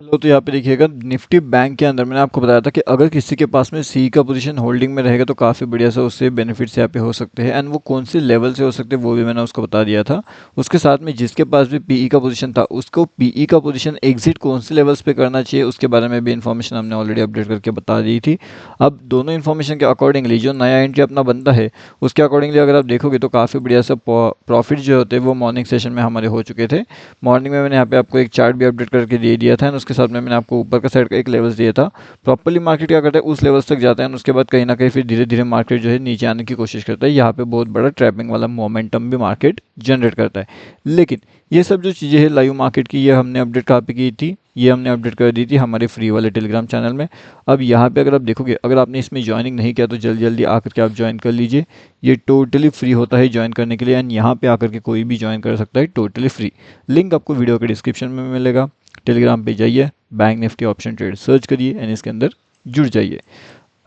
Hello, तो यहाँ पे देखिएगा निफ्टी बैंक के अंदर मैंने आपको बताया था कि अगर किसी के पास में सी का पोजीशन होल्डिंग में रहेगा तो काफ़ी बढ़िया से उससे बेनिफिट्स यहाँ पे हो सकते हैं। एंड वो कौन से लेवल से हो सकते हैं वो भी मैंने उसको बता दिया था। उसके साथ में जिसके पास भी पीई का पोजीशन था उसको पीई का पोजीशन एग्जिट कौन से लेवल्स पे करना चाहिए उसके बारे में भी इन्फॉर्मेशन हमने ऑलरेडी अपडेट करके बता दी थी। अब दोनों इन्फॉर्मेशन के अकॉर्डिंगली जो नया एंट्री अपना बनता है उसके अकॉर्डिंगली अगर आप देखोगे तो काफ़ी बढ़िया से प्रॉफिट जो होते हैं वो मॉर्निंग सेशन में हमारे हो चुके थे। मॉर्निंग में मैंने यहाँ पे आपको एक चार्ट भी अपडेट करके दे दिया था एंड उसके साथ में मैंने आपको ऊपर का साइड का एक लेवल्स दिया था। प्रॉपर्ली मार्केट क्या करता है, उस लेवल्स तक जाता है और उसके बाद कहीं ना कहीं फिर धीरे धीरे मार्केट जो है नीचे आने की कोशिश करता है। यहाँ पे बहुत बड़ा ट्रैपिंग वाला मोमेंटम भी मार्केट जनरेट करता है। लेकिन ये सब जो चीज़ें हैं लाइव मार्केट की, ये हमने अपडेट कहाँ पे की थी, ये हमने अपडेट कर दी थी हमारे फ्री वाले टेलीग्राम चैनल में। अब यहाँ पे अगर आप देखोगे, अगर आपने इसमें ज्वाइनिंग नहीं किया तो जल्दी जल्दी आकर के आप ज्वाइन कर लीजिए। ये टोटली फ्री होता है ज्वाइन करने के लिए एंड यहाँ पे आकर के कोई भी ज्वाइन कर सकता है टोटली फ्री। लिंक आपको वीडियो के डिस्क्रिप्शन में मिलेगा। टेलीग्राम पे जाइए, bank Nifty option trade search करिए एंड इसके अंदर जुड़ जाइए।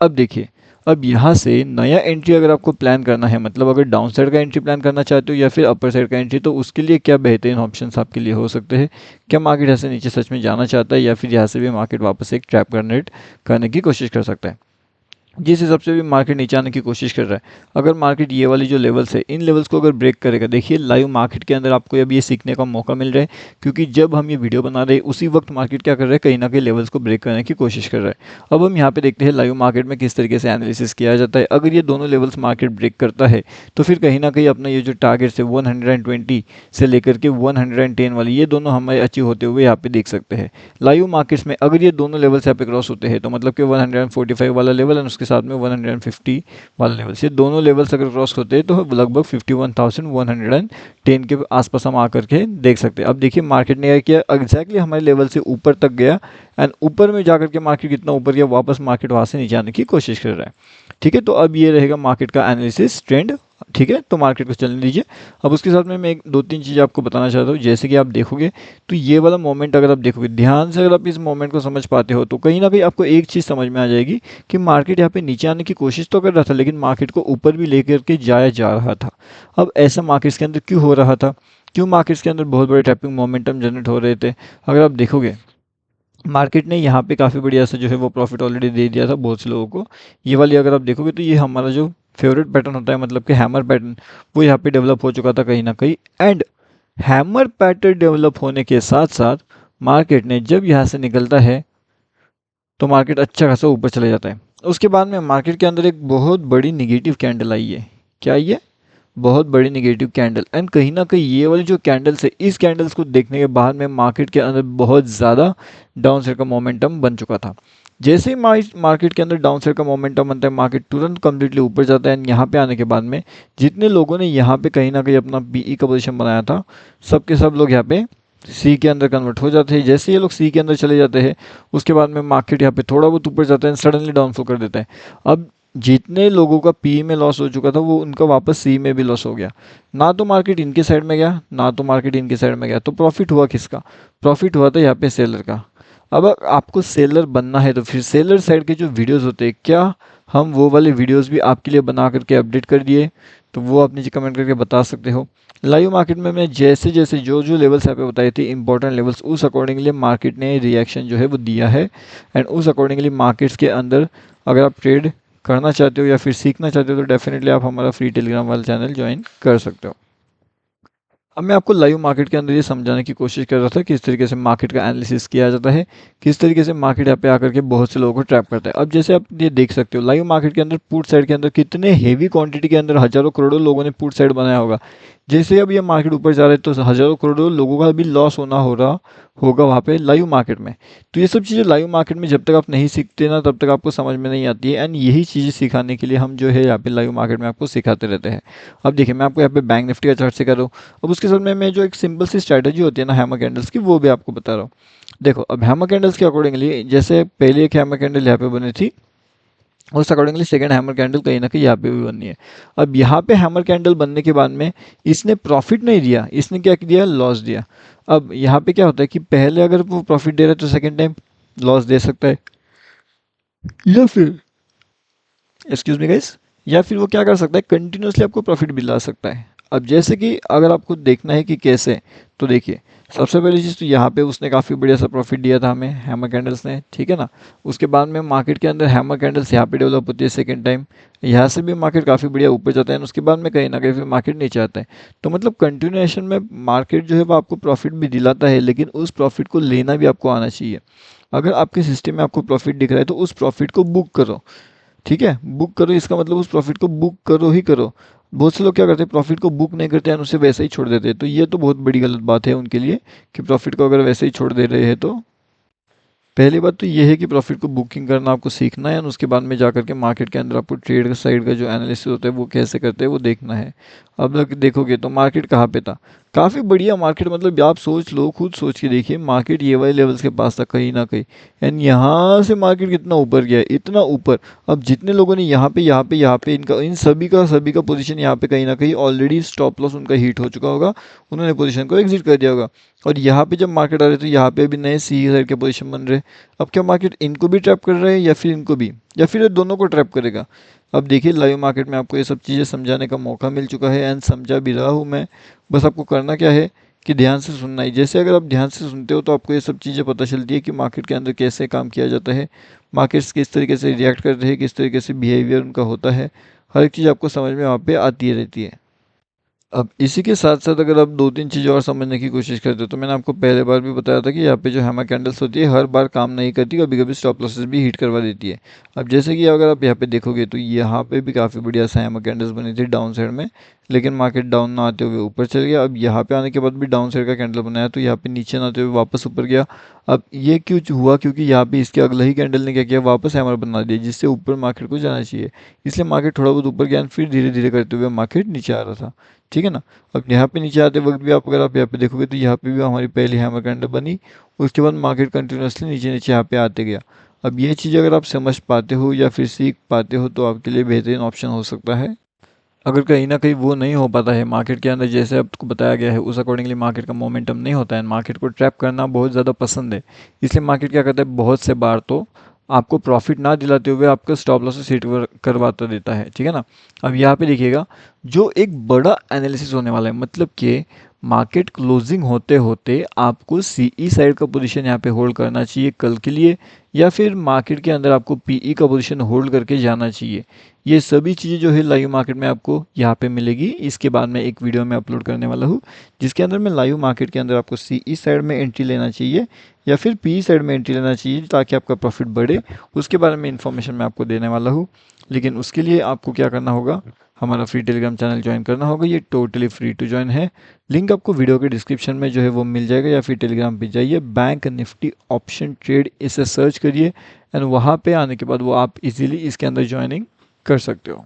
अब देखिए, अब यहाँ से नया एंट्री अगर आपको प्लान करना है, मतलब अगर डाउन साइड का एंट्री प्लान करना चाहते हो या फिर अपर साइड का एंट्री, तो उसके लिए क्या बेहतरीन ऑप्शंस आपके लिए हो सकते हैं। क्या मार्केट यहाँ से नीचे सच में जाना चाहता है या फिर यहाँ से भी मार्केट वापस एक ट्रैप करने की कोशिश कर सकता है। जिस हिसाब से भी मार्केट नीचे आने की कोशिश कर रहा है, अगर मार्केट ये वाली जो लेवल्स है इन लेवल्स को अगर ब्रेक करेगा, देखिए लाइव मार्केट के अंदर आपको अब ये सीखने का मौका मिल रहा है। क्योंकि जब हम ये वीडियो बना रहे हैं उसी वक्त मार्केट क्या कर रहा है, कहीं ना कहीं लेवल्स को ब्रेक करने की कोशिश कर रहा है। अब हम यहाँ पे देखते हैं लाइव मार्केट में किस तरीके से एनालिसिस किया जाता है। अगर ये दोनों लेवल्स मार्केट ब्रेक करता है तो फिर कहीं ना कहीं अपना ये जो टारगेट है 120 से लेकर के 110 वाली, ये दोनों हमें अचीव होते हुए यहाँ पे देख सकते हैं। लाइव मार्केट्स में अगर ये दोनों लेवल्स यहाँ पे क्रॉस होते हैं तो मतलब कि 145 वाला लेवल और उसके साथ में 150 वाला लेवल, ये दोनों लेवल्स अगर क्रॉस होते हैं तो लगभग 51,110 के आसपास हम आकर के देख सकते हैं। अब देखिए मार्केट ने क्या किया, एग्जैक्टली हमारे लेवल से ऊपर तक गया एंड ऊपर में जाकर के मार्केट कितना ऊपर गया, वापस मार्केट वहाँ से नीचे आने की कोशिश कर रहा है। ठीक है, तो अब ये रहेगा मार्केट का एनालिसिस ट्रेंड। ठीक है, तो मार्केट को चलने दीजिए। अब उसके साथ में मैं एक दो तीन चीज़ आपको बताना चाहता हूँ। जैसे कि आप देखोगे तो ये वाला मोमेंट अगर आप देखोगे ध्यान से, अगर आप इस मोमेंट को समझ पाते हो तो कहीं ना कहीं आपको एक चीज़ समझ में आ जाएगी कि मार्केट यहाँ पे नीचे आने की कोशिश तो कर रहा था लेकिन मार्केट को ऊपर भी लेकर के जाया जा रहा था। अब ऐसा मार्केट्स के अंदर क्यों हो रहा था, क्यों मार्केट्स के अंदर बहुत बड़े ट्रैपिंग मोमेंटम जनरेट हो रहे थे। अगर आप देखोगे मार्केट ने यहाँ पे काफ़ी बढ़िया से जो है वो प्रॉफिट ऑलरेडी दे दिया था बहुत से लोगों को। ये वाली अगर आप देखोगे तो ये हमारा जो फेवरेट पैटर्न होता है, मतलब कि हैमर पैटर्न, वो यहाँ पे डेवलप हो चुका था कहीं ना कहीं। एंड हैमर पैटर्न डेवलप होने के साथ साथ मार्केट ने जब यहाँ से निकलता है तो मार्केट अच्छा खासा ऊपर चले जाता है। उसके बाद में मार्केट के अंदर एक बहुत बड़ी निगेटिव कैंडल आई है। क्या आई है? बहुत बड़ी निगेटिव कैंडल। एंड कहीं ना कहीं ये वाली जो कैंडल्स है, इस कैंडल्स को देखने के बाद में मार्केट के अंदर बहुत ज़्यादा डाउन साइड का मोमेंटम बन चुका था। जैसे ही मार्केट के अंदर डाउन साइड का मोमेंटम बनता है मार्केट तुरंत कंप्लीटली ऊपर जाता है। एंड यहाँ पे आने के बाद में जितने लोगों ने यहाँ पे कहीं ना कहीं अपना बीई का पोजीशन बनाया था, सब के सब लोग यहाँ पे सी के अंदर कन्वर्ट हो जाते हैं। जैसे ये लोग सी के अंदर चले जाते हैं उसके बाद में मार्केट यहाँ पे थोड़ा बहुत ऊपर जाता है, सडनली डाउनफॉल कर देता है। अब जितने लोगों का पी में लॉस हो चुका था वो उनका वापस सी में भी लॉस हो गया। ना तो मार्केट इनके साइड में गया, ना तो मार्केट इनके साइड में गया। तो प्रॉफिट हुआ किसका? प्रॉफिट हुआ था यहाँ पे सेलर का। अब आपको सेलर बनना है तो फिर सेलर साइड के जो वीडियोस होते हैं, क्या हम वो वाले वीडियोस भी आपके लिए बना करके अपडेट कर दिए? तो वो आप नीचे कमेंट करके बता सकते हो। लाइव मार्केट में मैं जैसे जैसे जो जो लेवल्स यहाँ पे बताए थे इंपॉर्टेंट लेवल्स, उस अकॉर्डिंगली मार्केट ने रिएक्शन जो है वो दिया है। एंड उस अकॉर्डिंगली मार्केट्स के अंदर अगर आप ट्रेड करना चाहते हो या फिर सीखना चाहते हो तो डेफिनेटली आप हमारा फ्री टेलीग्राम वाला चैनल ज्वाइन कर सकते हो। अब मैं आपको लाइव मार्केट के अंदर ये समझाने की कोशिश कर रहा था किस तरीके से मार्केट का एनालिसिस किया जाता है, किस तरीके से मार्केट यहाँ पे आकर के बहुत से लोगों को ट्रैप करता है। अब जैसे आप ये देख सकते हो लाइव मार्केट के अंदर पुट साइड के अंदर कितने हेवी क्वांटिटी के अंदर हजारों करोड़ों लोगों ने पुट साइड बनाया होगा। जैसे अब ये मार्केट ऊपर जा रहा है तो हजारों करोड़ों लोगों का भी लॉस होना हो रहा होगा वहाँ पे लाइव मार्केट में। तो ये सब चीज़ें लाइव मार्केट में जब तक आप नहीं सीखते ना तब तक आपको समझ में नहीं आती है। एंड यही चीज़ें सिखाने के लिए हम जो है यहाँ पे लाइव मार्केट में आपको सिखाते रहते हैं। अब देखिए मैं आपको यहाँ पे बैंक निफ्टी का चार्ट सिखा रहा हूँ। अब उसके साथ में मैं जो एक सिंपल सी स्ट्रैटेजी होती है ना हैमर कैंडल्स की, वो भी आपको बता रहा हूँ। देखो अब हैमर कैंडल्स के अकॉर्डिंगली जैसे पहले एक हैमर कैंडल यहाँ पे बनी थी, उस अकॉर्डिंगली सेकंड हैमर कैंडल कहीं ना कहीं यहाँ पे भी बननी है। अब यहाँ पे हैमर कैंडल बनने के बाद में इसने प्रॉफिट नहीं दिया, इसने क्या दिया? लॉस दिया। अब यहाँ पे क्या होता है कि पहले अगर वो प्रॉफिट दे रहा है तो सेकंड टाइम लॉस दे सकता है, या फिर एक्सक्यूज मी गाइस, या फिर वो क्या कर सकता है, कंटिन्यूसली आपको प्रॉफिट भी ला सकता है। अब जैसे कि अगर आपको देखना है कि कैसे, तो देखिए सबसे पहली चीज़ तो यहाँ पे उसने काफ़ी बढ़िया सा प्रॉफिट दिया था हमें हैमर कैंडल्स ने, ठीक है ना। उसके बाद में मार्केट के अंदर हैमर कैंडल्स यहाँ पे डेवलप होती है सेकंड टाइम, यहाँ से भी मार्केट काफ़ी बढ़िया ऊपर जाता है, उसके बाद में कहीं ना कहीं फिर मार्केट नीचे आता है। तो मतलब कंटिन्यूएशन में मार्केट जो है वो आपको प्रॉफिट भी दिलाता है, लेकिन उस प्रॉफिट को लेना भी आपको आना चाहिए। अगर आपके सिस्टम में आपको प्रॉफिट दिख रहा है तो उस प्रॉफिट को बुक करो, ठीक है, बुक करो, इसका मतलब उस प्रॉफिट को बुक करो ही करो। बहुत से लोग क्या करते हैं, प्रॉफिट को बुक नहीं करते हैं, उसे वैसे ही छोड़ देते हैं, तो ये तो बहुत बड़ी गलत बात है उनके लिए कि प्रॉफिट को अगर वैसे ही छोड़ दे रहे हैं तो। पहली बात तो ये है कि प्रॉफिट को बुकिंग करना आपको सीखना है, और उसके बाद में जाकर के मार्केट के अंदर आपको ट्रेड साइड का जो एनालिसिस होता है वो कैसे करते हैं वो देखना है। अब अगर देखोगे तो मार्केट कहाँ पे था, काफ़ी बढ़िया मार्केट, मतलब आप सोच लो, खुद सोच के देखिए, मार्केट ये वाले लेवल्स के पास था कहीं ना कहीं, एंड यहाँ से मार्केट कितना ऊपर गया है, इतना ऊपर। अब जितने लोगों ने यहाँ पे इनका इन सभी का पोजीशन यहाँ पे कहीं ना कहीं ऑलरेडी स्टॉप लॉस उनका हिट हो चुका होगा, उन्होंने पोजीशन को एग्जिट कर दिया होगा। और यहाँ पे जब मार्केट आ रहे तो यहाँ पे भी नए सी साइड के पोजीशन बन रहे। अब क्या मार्केट इनको भी ट्रैप कर रहा है या फिर इनको भी, या फिर ये दोनों को ट्रैप करेगा। अब देखिए लाइव मार्केट में आपको ये सब चीज़ें समझाने का मौका मिल चुका है, एंड समझा भी रहा हूँ मैं। बस आपको करना क्या है कि ध्यान से सुनना ही, जैसे अगर आप ध्यान से सुनते हो तो आपको ये सब चीज़ें पता चलती है कि मार्केट के अंदर कैसे काम किया जाता है, मार्केट्स किस तरीके से रिएक्ट करते हैं, किस तरीके से बिहेवियर उनका होता है, हर एक चीज़ आपको समझ में वहाँ पे आती रहती है। अब इसी के साथ-साथ अगर आप 2-3 चीज़ें और समझने की कोशिश करते हो, तो मैंने आपको पहले बार भी बताया था कि यहाँ पे जो हैमर कैंडल्स होती है, हर बार काम नहीं करती, कभी-कभी स्टॉप लॉसेस भी हिट करवा देती है। अब जैसे कि अगर आप यहाँ पे देखोगे, तो यहाँ पे भी काफ़ी बढ़िया सा हैमर कैंडल्स बनी थी डाउन साइड में, लेकिन मार्केट डाउन ना आते हुए ऊपर चल गया। अब यहाँ पे आने के बाद भी डाउन साइड का कैंडल बनाया, तो यहाँ पे नीचे ना आते हुए वापस ऊपर गया। अब ये क्यों हुआ, क्योंकि यहाँ पे इसके अगला ही कैंडल ने क्या किया, वापस हैमर बना दिया, जिससे ऊपर मार्केट को जाना चाहिए। इसलिए मार्केट थोड़ा बहुत ऊपर गया, फिर धीरे-धीरे करते हुए मार्केट नीचे आ रहा था, ठीक है ना। अब यहाँ पे नीचे आते वक्त भी आप अगर आप यहाँ पे देखोगे, तो यहाँ पे भी हमारी पहली हैमर कैंडल बनी, उसके बाद मार्केट कंटिन्यूसली नीचे नीचे यहाँ पे आते गया। अब ये चीज़ अगर आप समझ पाते हो या फिर सीख पाते हो तो आपके लिए बेहतरीन ऑप्शन हो सकता है। अगर कहीं न कहीं वो नहीं हो पाता है मार्केट के अंदर, जैसे आपको बताया गया है उस अकॉर्डिंगली मार्केट का मोमेंटम नहीं होता है, मार्केट को ट्रैप करना बहुत ज़्यादा पसंद है, इसलिए मार्केट क्या करता है, बहुत से बार तो आपको प्रॉफिट ना दिलाते हुए आपका स्टॉप लॉसेस हिट करवाता देता है, ठीक है ना। अब यहाँ पे देखिएगा, जो एक बड़ा एनालिसिस होने वाला है, मतलब कि मार्केट क्लोजिंग होते होते आपको सीई साइड का पोजीशन यहाँ पे होल्ड करना चाहिए कल के लिए, या फिर मार्केट के अंदर आपको पीई का पोजीशन होल्ड करके जाना चाहिए। ये सभी चीज़ें जो है लाइव मार्केट में आपको यहाँ पे मिलेगी। इसके बाद मैं एक वीडियो में अपलोड करने वाला हूँ, जिसके अंदर मैं लाइव मार्केट के अंदर आपको सीई साइड में एंट्री लेना चाहिए या फिर पी साइड में एंट्री लेना चाहिए, ताकि आपका प्रॉफिट बढ़े। उसके बारे में इन्फॉर्मेशन मैं आपको देने वाला हूँ, लेकिन उसके लिए आपको क्या करना होगा, हमारा फ्री टेलीग्राम चैनल ज्वाइन करना होगा। ये टोटली फ्री टू ज्वाइन है, लिंक आपको वीडियो के डिस्क्रिप्शन में जो है वो मिल जाएगा, या फिर टेलीग्राम पे जाइए, बैंक निफ्टी ऑप्शन ट्रेड इसे सर्च करिए, एंड वहाँ पे आने के बाद वो आप इजीली इसके अंदर ज्वाइनिंग कर सकते हो।